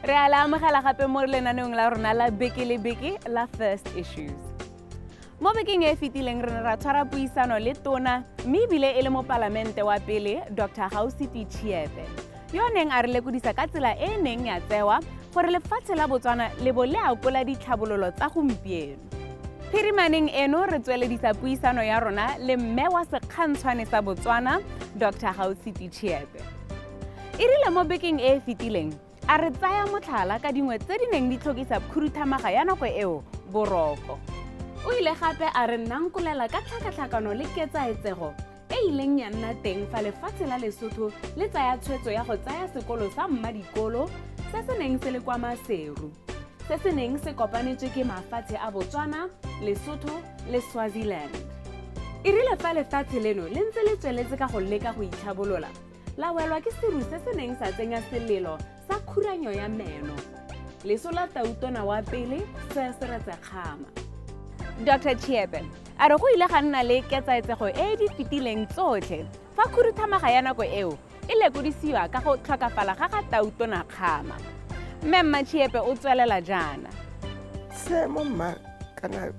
Re a le amogela gape mo lenaneong la rona la beke le beke la First Issues. Mo bekeng e fetileng re ne ra tshwara puisano le tona mme ebile e le mo palamente wa pele Dr. Gausiti Tshiepe yo neng a re lekodisa ka tsela e neng ya tsewa gore lefatshe la Botswana le bo le akola ditlhabololo tsa gompieno. Phirimaneng eno re tsweledisa puisano ya rona le mme wa sekgantshwane sa Botswana Dr. Gausiti Tshiepe. E rile mo bekeng e fetileng a re tsaya motlhala ka dingwe tse di neng di tlhokisa khuduthamaga ya nako eo boroko. O ile gape a re nnankolela ka tlhakatlhakano le ketsaetsego e ileng ya nna teng fa lefatshe la Lesotho le tsaya tshwetso ya go tsaya sekolo sa Mmadikolo se se neng se le kwa Maseru, se se neng se kopanetswe ke mafatshe a Botswana, Lesotho le Swaziland. E rile fa lefatshe leno le ntse le tsweletse ka go leka go itlhabolola, la welwa ke seru se se neng sa tsenya selelo sa khuranyo ya meno. Leso la tautona wa pele se Kgama. Dr. Tshiepe a re go ile ga nna le ketsaetsego e di fetileng tsotlhe fa khuduthamaga ya nako eo e lekodisiwa ka go tlhokafala ga tautona Kgama. Mme Tshiepe o tswelela jaana. Se mo mma kana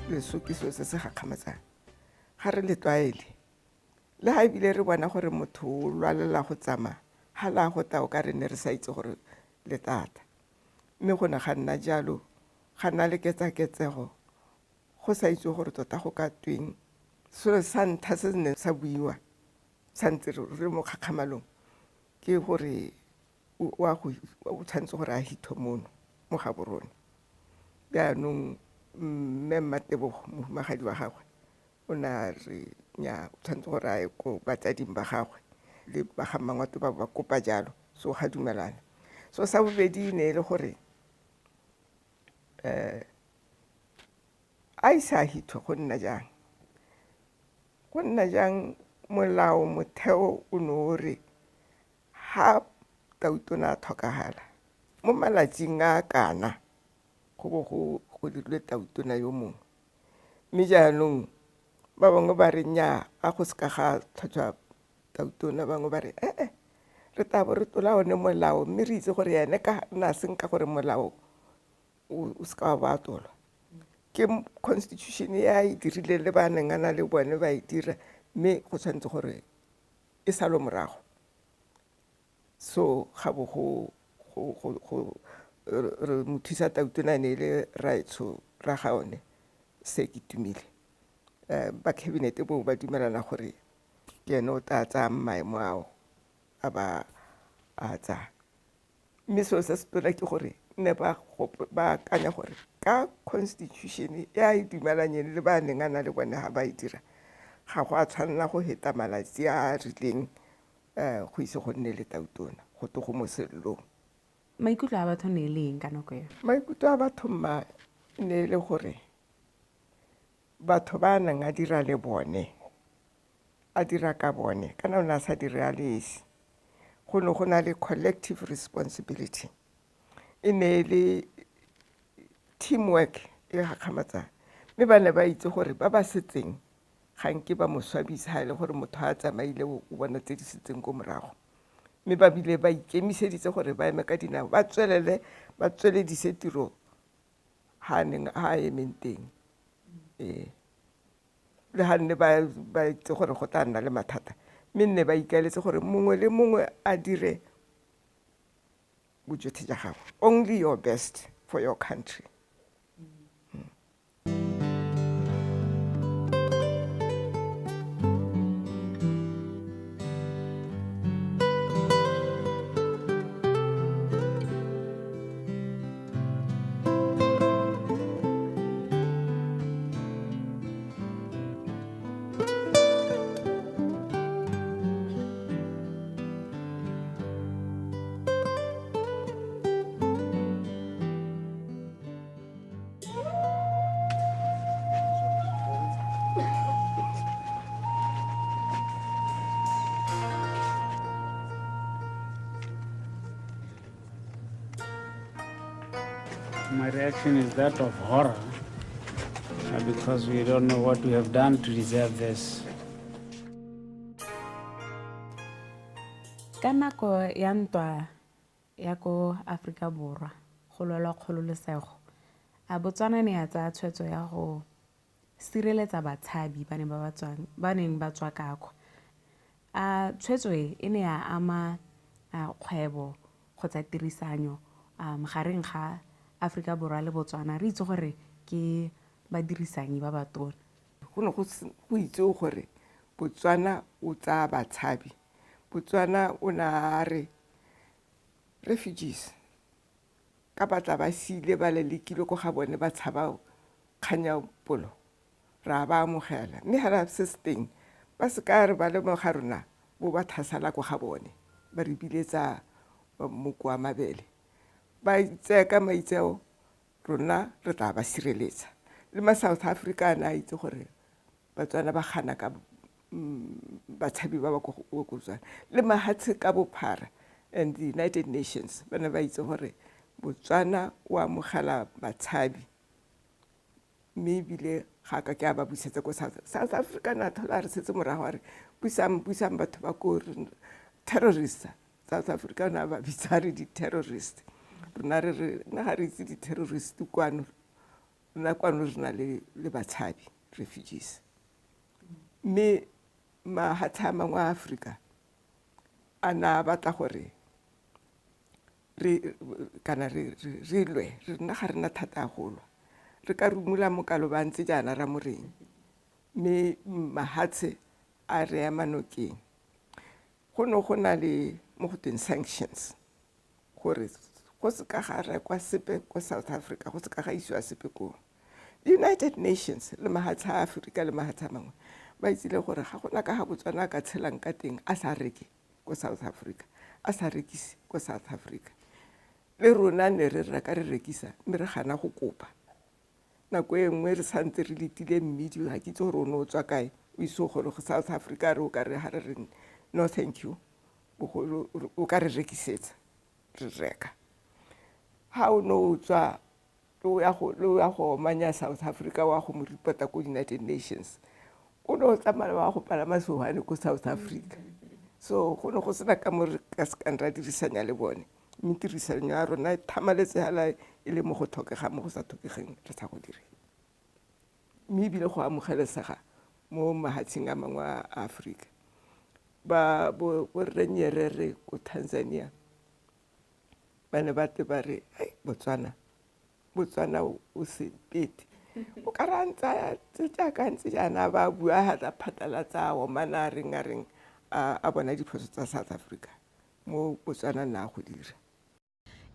lesokiso se se gakgamatsang ga re le tlwaele le ha ebile re bona gore motho o lwalela go tsama ha la go tao ka re ne re sa itse gore le tata mme go na ga nna jalo ga nna le ketsaketsego go sa itse gore tota go ka tweng selo sa ntlha se ne sa buiwa sa ntse re mo kgakgamalong ke gore o tshwanetse gore a hitho mono mo ga borone jaanong mme Mmatebogo mohumagadi wa gagwe o na re nya o tshwanetse gore a ye ko batsading ba gagwe le ba ga Mangwato ba kopa jalo so ga dumelana so sa bobedi ne le gore a isa hitho go nna jang molao motheo o no re ha tautona thokagala mo malatsing a kana go bo go dirile tautona yo mongwe mme jaanong ba bangwe ba re nnyaa a go seka ga tlhatswa tautona bangwe ba re re tabo re tola one molao mme re itse gore yane ka nna seng ka gore molao o seka ba tolwa ke constitution ya e dirile le ba neng ana le bone ba e dira mme go tshwanetse gore e salo morago so ga bo go re mothusa tautona ne le raitsho ra gaone se ke tumile ba cabinet bo ba dumelana gore ke ene o tsa maemo ao a ba a tsa mme so se tona ke gore ne ba kanya gore ka constitution ya e dumelanyeng le ba neng ana le bone ha ba e dira ga go a tshwanela go heta malatsi a rileng go ise go nne le tautona go to go mo sellong. Maikutlo a batho ne le eng ka nako eo? Maikutlo a batho mma ne le gore batho ba nang a dira le bone a dira ka bone kana ona sa dira le esi go no go na le collective responsibility e ne le teamwork e gakgamatsa mme ba ne ba itse gore ba ba setseng ga nke ba mo swabisa ha ile gore motho a tsamaile o bona tse di setseng go morago mme ba bile ba ikemiseditse gore ba eme ka dinao ba tsweledise tiro ha ementeng le ha nne ba itse gore go tla nna le mathata mme nne ba ikaeletse gore mongwe le mongwe a dire bojotlhe ja gago only your best for your country. My reaction is that of horror because we don't know what we have done to deserve this. Ka nako ya ntwa ya ko Afrika Borwa go lwela kgololesego, a Botswana ne ya tsaya tshwetso ya go sireletsa batshabi ba neng ba tswa kako. A tshwetso e ne ya ama kgwebo kgotsa tirisanyo gareng ga Afrika Borwa le Botswana. Re itse gore ke badirisanyi ba batona. Go ne go itse gore Botswana o tsaya batshabi. Botswana o na re refugees ka batla ba sile ba lelekile go ga bone ba tshaba kganya polo ra ba amogela mme ga se steng ba se ka re ba le mo ga rona bo ba thasala go ga bone ba re biletsa moko wa mabele ba itse ka maitseo rona re tla ba sireletsa le ma South Africa na itse gore Batswana ba gana ka batshabi ba ba go Botswana le mahatshe ka bophara and the United Nations bana ba itse gore Botswana o amogela batshabi mme bile ga ka ke a ba busetsa go South Africa na thola re setse morago re busang batho ba go terrorist. South Africa na ba bitsare di terrorist rona re na ga re itse di terrorist kwano na kwano rena le batshabi refugees mme mahatha mangwe a Africa ana batla gore re lwe re nna ga rena thata golo re ka rumula mokalo ba ntse jana ra moreng mme mahatshe a re ya manokeng go na le mo go teng sanctions gore go se ka ga rekwa sepe ko South Africa go se ka ga iswa sepe ko United Nations le mahatshe a Africa le mahatshe a mangwe ba itsile gore ga gona ka ga Botswana ka tshelang ka teng a sa reke ko South Africa a sa rekise ko South Africa le rona ne re reka re rekisa mme re gana go kopa nako e nngwe re santse re letile mmidi ga ke itse gore o ne o tswa kae o iso gore go South Africa re o ka re ha re no thank you o ka re rekisetsa re reka ha o no tswa o ya go manya South Africa wa go mo ripota ko United Nations o no tsamaya wa go palama sehwane ko South Africa so go no go sena ka mo re ka se ka ra dirisanya le bone mme tirisanyo ya rona thamaletse hala e le mo go tlhokega mo go sa tlhokegeng re tsa go dire mme ebile go amogelesega mo mahatsheng a mangwe a Africa ba bo renyerere ko Tanzania bana ba te ba re Botswana o se pete o ka rantsa tsa ka ntse jana ba bua ha tsa phatlalatsa o mana reng a bona diphoso tsa South Africa mo Botswana na go dira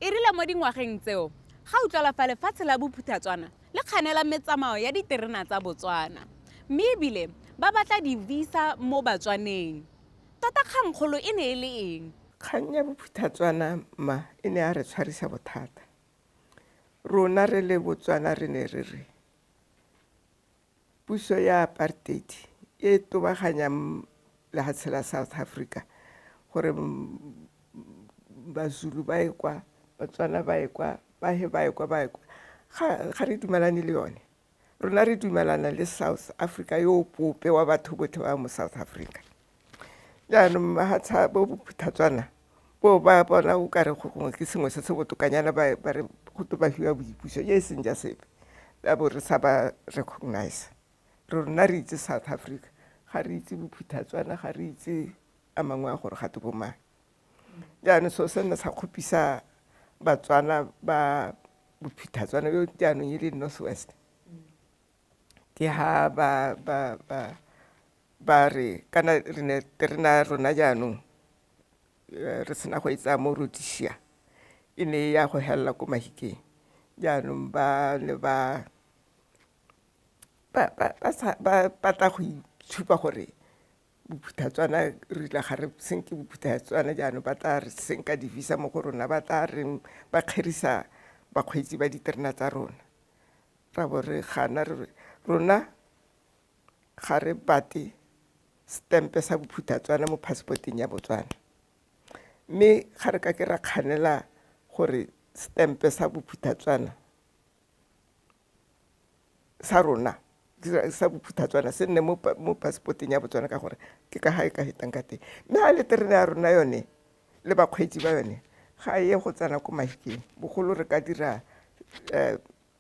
e rile mo dingwageng tseo ga utlwala fa lefatshe la bophuthatswana le kganela metsamao ya diterena tsa Botswana mme ebile ba batla di-visa mo Batswaneng tota kgangkgolo e ne e le eng kgang ya bophuthatswana ma e ne a re tshwarisa bothata rona re le Botswana re ne re re puso ya apartheid e tobaganyang lehatshe la South Africa gore baZulu ba ekwa Batswana ba ekwa ba ekwa ga re dumelane le yone rona re dumelana le South Africa yo pope wa batho botlhe ba mo South Africa jaanong mahatsha bo bophuthatswana bo ba bona o ka re go ke sengwe se se botokanyana ba re go tobahiwa boipuso ye seng ja sepe la bo re sa ba recognize rona re itse South Africa ga re itse bophuthatswana ga re itse a mangwe a gore ga te bomang jaanong so se nna sa khopisa Batswana ba bophuthatswana yo jaanong e le North West ke ha ba re kana re ne terena rona jaanong re sena go itsa mo Rhodesia e ne ya go hella ko Mahikeng jaanong ba le ba tla go itshupa gore bophuthatswana re tla ga re senke bophuthatswana jaanong ba tla re senka di-visa mo go rona ba tla reng ba kgerisa bakgweetsi ba diterena tsa rona ra bo re gana rona ga re bate stempe sa bophuthatswana mo passporteng ya Botswana mme ga re ka ke ra kganela gore stempe sa bophuthatswana sa rona sa bophuthatswana se nne mo passporteng ya Botswana ka gore ke ka ha e ka hitang ka teng mme ha le terena ya rona yone le bakgweetsi ba yone ga ye go tsana ko Mafikeng bogolo re ka dira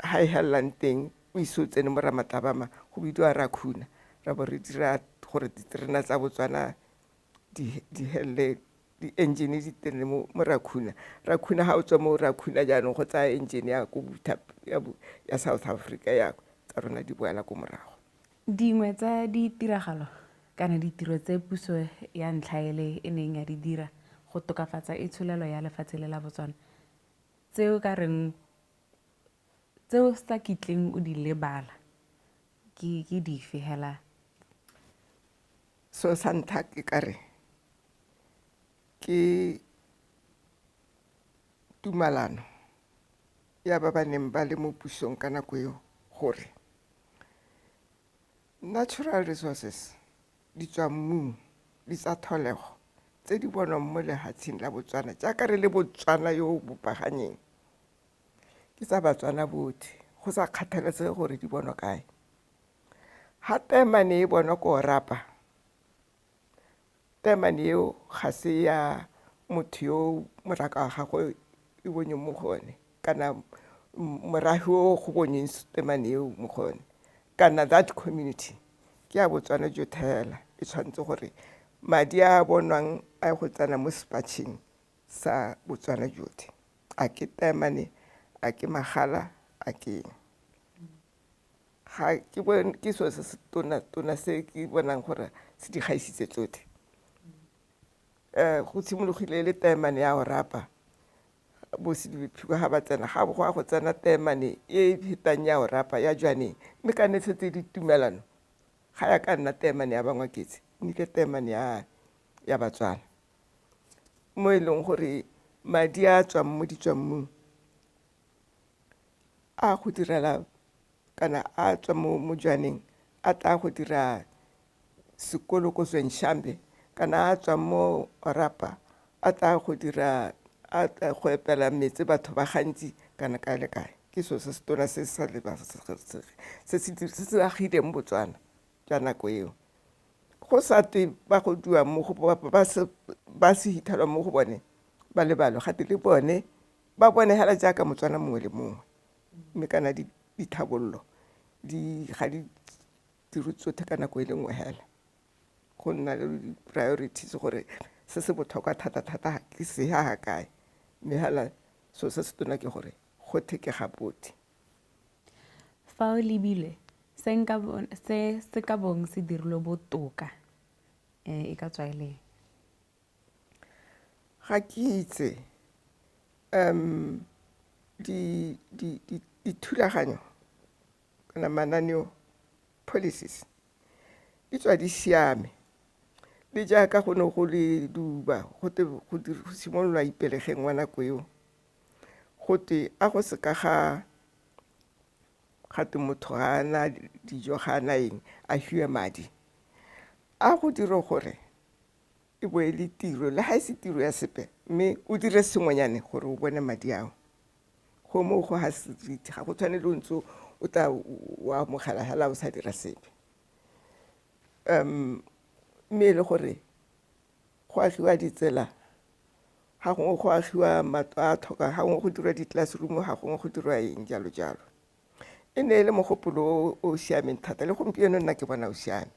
ha e hellang teng o iso tsene mo Ramatlabama go bidiwa Rakhuna ra bo re dira gore diterena tsa Botswana di hele di-engine di tene mo Rakhuna ha o tswa mo Rakhuna jaanong go tsaya engine ya ko ya South Africa ya tsa rona di boela ko morago. Dingwe tsa ditiragalo kana ditiro tse puso ya ntlhaele e neng ya di dira go tokafatsa itsholelo ya lefatshe le la Botswana tseo ka reng tseo sa kitleng o di lebala ke dife hela? So sa ntlha ke kare ke tumalano ya ba neng ba le mo pusong ka nako eo gore natural resources di tswa mmung di tsa tholego tse di bonwang mo lehatsheng la Botswana jaaka re le Botswana yo bopaganyeng ke tsa Batswana botlhe go sa kgathalesege gore di bonwa kae. Ha temane e bonwa ko Orapa temane eo ga se ya motho yo moraka wa gagwe e bonye mo gone kana morahi o go bonyeng temane eo mo gone kana that community ke ya Botswana jo thela e tshwantse gore madi a bonwang a go tsana mo sepatšheng sa Botswana jotlhe a ke temane a ke magala a ke ga ke bone ke so se tona se ke bonang gore se di gaisitse tsotlhe go tshimologile le temane ya Orapa Bosidiphiko ha ba tsena ga go tsena temane e fetang ya Orapa ya Jwaneng mme ka netsetse ditumelano ga ya ka nna temane ya Bangwaketse mme ke temane ya Batswana mo e leng gore madi a tswang mo ditswammung a go direla kana a tswa mo Jwaneng a tla go dira sekolo ko Senshambe kana a tswa mo Orapa a tla go dira a go epela metse batho ba gantsi kana ka le kae ke so se tona se sa le ba se agile mo Botswana ja nako eo go sa twe ba go dua mo go ba se hithalwa mo go bone ba le balo gate le bone ba bone hela jaaka Motswana mongwe le mongwe mme kana dithabollo ga di dirutsote ka nako e le nngwe hela go nna le priorities gore se se botlhokwa thata ke se ha kae mme hela so se se tona ke gore go theke ga bothe Fa o lebile se ka bong se dirilwe botoka e ka tswa ele ga ke itse dithulaganyo kana mananeo policies di tswa di siame le jaaka go ne go le duba go simololwa ipelegeng wa nako eo go te a go se ka ga te motho ga ana dijo ga ana eng a hiwe madi a go dira gore e bo e le tiro le ha se tiro ya sepe mme o dire sengwenyane gore o bone madi ao go mo go ha se ga go tshwane le ntse o tla wa mogala hala o sa dira sepe mme le gore go agiwa ditsela ga gongwe go agiwa matlo a tlhoka ga gongwe go dirwa di-classroom ga gongwe go dirwa eng jalo e ne e le mogopolo o siameng thata le gompieno nna ke bona o siame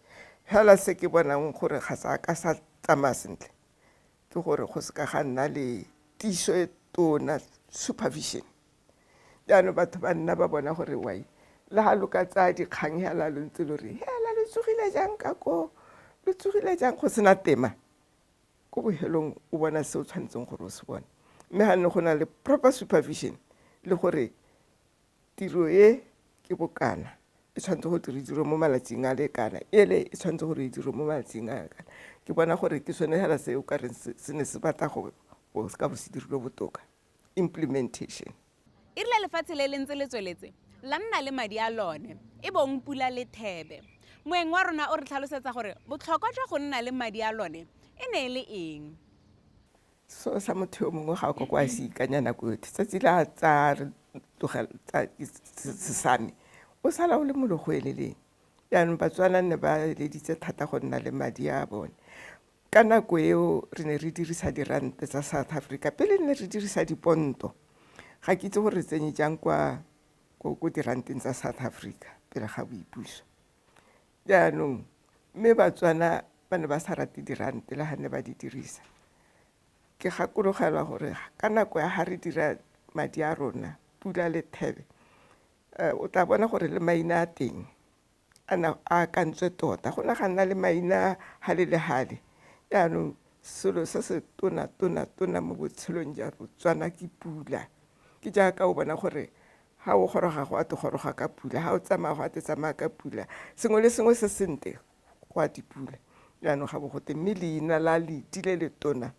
hela se ke bonang gore ga sa ka sa tsamaya sentle ke gore go se ka ga nna le tiso e tona supervision jaanong batho ba nna ba bona gore wai le ga lo ka tsaya dikgang hela lo ntse lo re hela le tsogile jang ka ko le tsogile jang go sena tema ko bohelong o bona se o tshwanetseng gore o se bone mme ga nne go na le proper supervision le gore tiro e ke bokana e tshwanetse go dira mo malatsing a le kana ele e tshwanetse gore e dire mo malatsing a kana ke bona gore ke sone hela se o ka re se ne se batla go ka bo se dirilwe botoka implementation e rile lefatshe le le ntse le tsweletse la nna le madi a lone e bong pula le thebe moeng wa rona o re tlhalosetsa gore botlhokwa jwa go nna le madi a lone e ne e le eng so sa motho yo mongwe ga o kwa se ikanya nako yotlhe tsatsi la tsa re tlogela sesame o sala o le mologweleleng jaanong Batswana ne ba eleditse thata go nna le madi a bone ka nako eo re ne re dirisa dirante tsa South Africa pele ne re dirisa diponto ga ke itse gore re tsenye jang kwa diranteng tsa South Africa pele ga boipuso jaanong mme Batswana ba ne ba sa rate dirante le ha ne ba di dirisa ke gakologelwa gore ka nako ya ha re dira madi a rona Pula le Thebe o tla bona gore le maina a teng a kantswe tota go nagana le maina hale le hale jaanong selo se se tona mo botshelong ja Botswana ke pula ke jaaka o bona gore ha o goroga go a te goroga ka pula ha o tsamaya go a te tsamaya ka pula sengwe le sengwe se sente go a dipula jaanong ga bo gote mme leina la letile le tona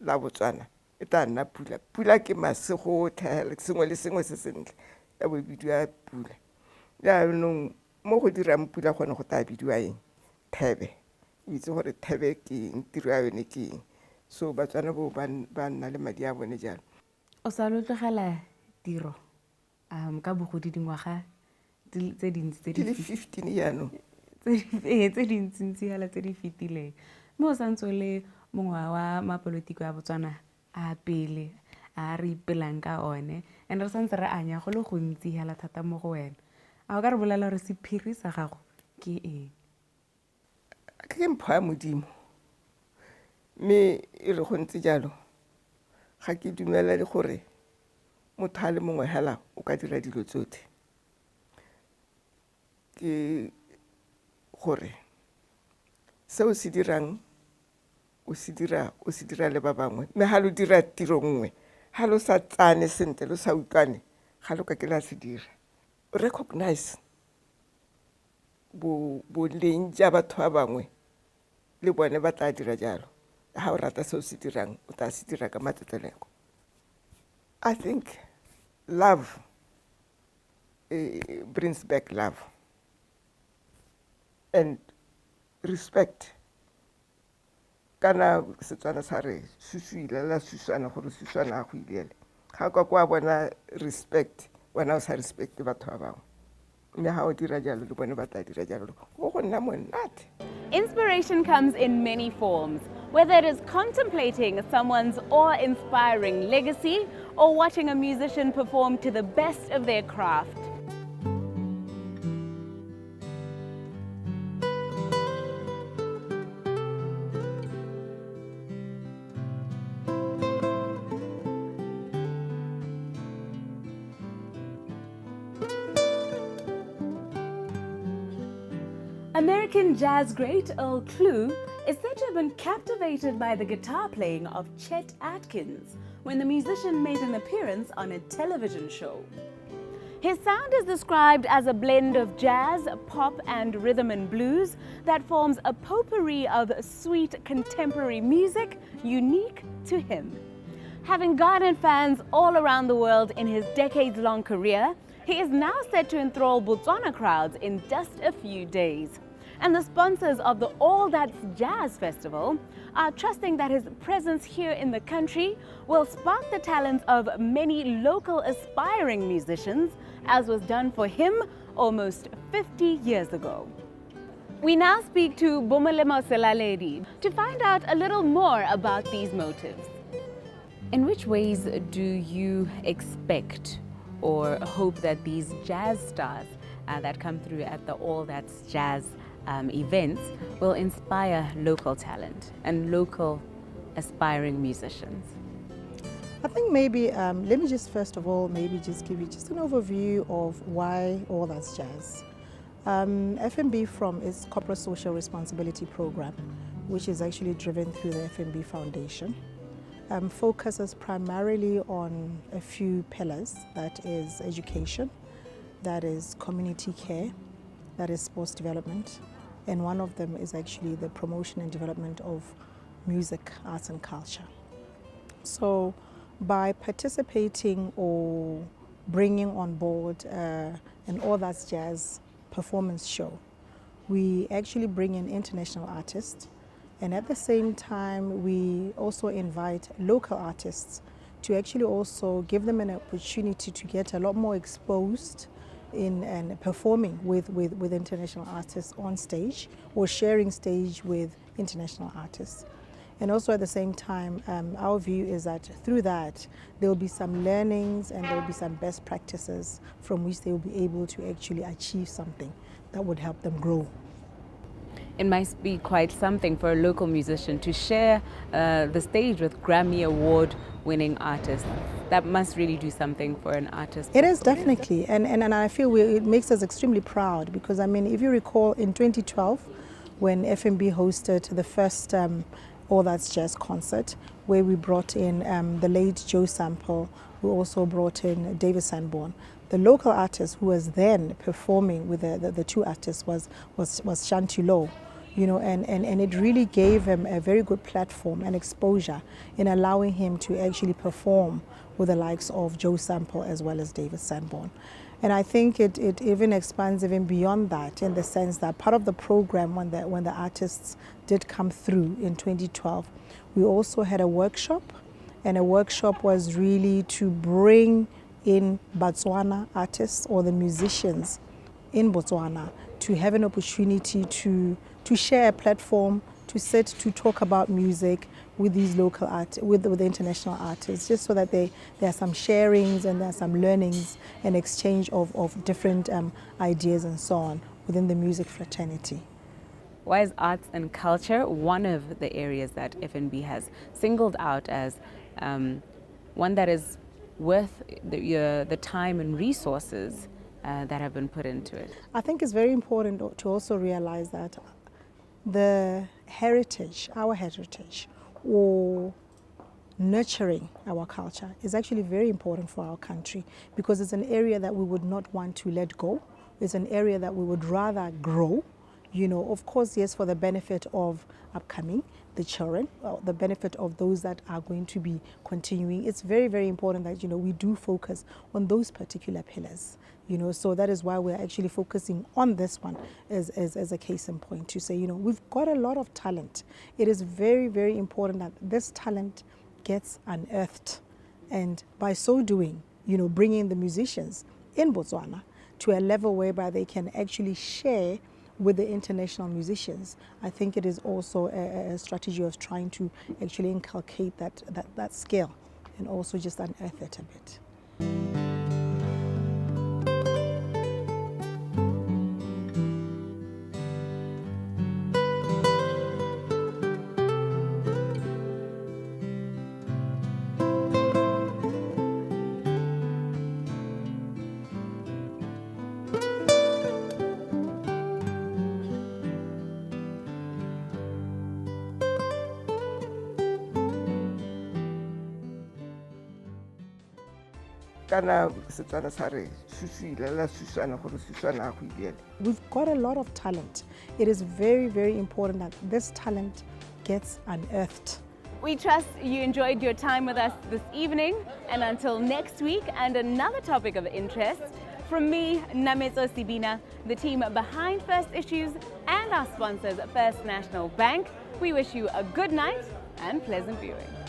la Botswana e tla nna pula pula ke masego sengwe le sengwe se sentle ya bo bidiwa pula jaanong mo go dirang pula gone go tla bidiwa eng Thebe itse gore Thebe ke eng tiro ya yone ke eng so Batswana bo ba nna le madi a bone jalo o sa lotlogela tiro ka bogodi dingwaga tse dintsi tse di 15 jaanong tse dintsintsi hela tse di fetileng mme o santse le mongwe wa mapolotiko ya Botswana a pele a re ipelang ka one and re santse re anya go le gontsi hela thata mo go wena a o ka re bolela gore sephiri sa gago ke eng ke mpho ya Modimo mme e re go ntse jalo ga ke dumela le gore motho a le mongwe hela o ka dira dilo tsotlhe ke gore se o se dirang o se dira le ba bangwe mme ha lo dira tiro nngwe ha lo sa tsane sentle lo sa utlwane ga lo ka ke la se dira o recognize boleng ja batho ba bangwe le bone ba tla dira jalo ha o rata se o se dirang o tla se dira ka matsetseleko I think love brings back love and respect kana Setswana sa re susuile la susana gore susana go ilele ga kwa bona respect wena o sa respect batho ba bangwe mme ha o dira jalo le bone ba tla dira jalo go nna monate. Inspiration comes in many forms, whether it is contemplating someone's awe-inspiring legacy or watching a musician perform to the best of their craft. American jazz great Earl Klugh is said to have been captivated by the guitar playing of Chet Atkins when the musician made an appearance on a television show. His sound is described as a blend of jazz, pop, and rhythm and blues that forms a potpourri of sweet contemporary music unique to him. Having garnered fans all around the world in his decades-long career, he is now set to enthrall Botswana crowds in just a few days. And the sponsors of the All That's Jazz Festival are trusting that his presence here in the country will spark the talents of many local aspiring musicians, as was done for him almost 50 years ago. We now speak to Bomolemo Selaledi to find out a little more about these motives. In which ways do you expect or hope that these jazz stars that come through at the All That's Jazz events will inspire local talent and local aspiring musicians? I think maybe, let me just first of all maybe just give you just an overview of why All That's Jazz. FNB from its Corporate Social Responsibility Program, which is actually driven through the FNB Foundation, focuses primarily on a few pillars, that is education, that is community care, that is sports development, and one of them is actually the promotion and development of music, arts and culture. So by participating or bringing on board an All That's Jazz performance show, we actually bring in international artists, and at the same time we also invite local artists to actually also give them an opportunity to get a lot more exposed in and performing with international artists on stage or sharing stage with international artists. And also at the same time, our view is that through that, there will be some learnings and there will be some best practices from which they will be able to actually achieve something that would help them grow. It must be quite something for a local musician to share the stage with Grammy Award winning artists. That must really do something for an artist. It is definitely, and I feel it makes us extremely proud because, I mean, if you recall in 2012 when FNB hosted the first All That's Jazz concert, where we brought in the late Joe Sample, we also brought in David Sanborn. The local artist who was then performing with the two artists was Shanti Low, you know, and it really gave him a very good platform and exposure in allowing him to actually perform with the likes of Joe Sample as well as David Sanborn. And I think it even expands even beyond that, in the sense that part of the program when the artists did come through in 2012, we also had a workshop, and a workshop was really to bring in Botswana artists or the musicians in Botswana to have an opportunity to share a platform, to sit, to talk about music with these local with the international artists, just so that there are some sharings and there are some learnings and exchange of different ideas and so on within the music fraternity. Why is arts and culture one of the areas that FNB has singled out as one that is worth the time and resources that have been put into it? I think it's very important to also realize that the heritage, our heritage, or nurturing our culture is actually very important for our country, because it's an area that we would not want to let go. It's an area that we would rather grow. You know, of course, yes, for the benefit of upcoming, the children, the benefit of those that are going to be continuing. It's very, very important that, you know, we do focus on those particular pillars. You know, so that is why we're actually focusing on this one as a case in point, to say, you know, we've got a lot of talent. It is very, very important that this talent gets unearthed. And by so doing, you know, bringing the musicians in Botswana to a level whereby they can actually share with the international musicians. I think it is also a strategy of trying to actually inculcate that skill and also just unearth it a bit. We've got a lot of talent. It is very, very important that this talent gets unearthed. We trust you enjoyed your time with us this evening, and until next week and another topic of interest, from me, Nametso Sibina, the team behind First Issues and our sponsors, First National Bank, we wish you a good night and pleasant viewing.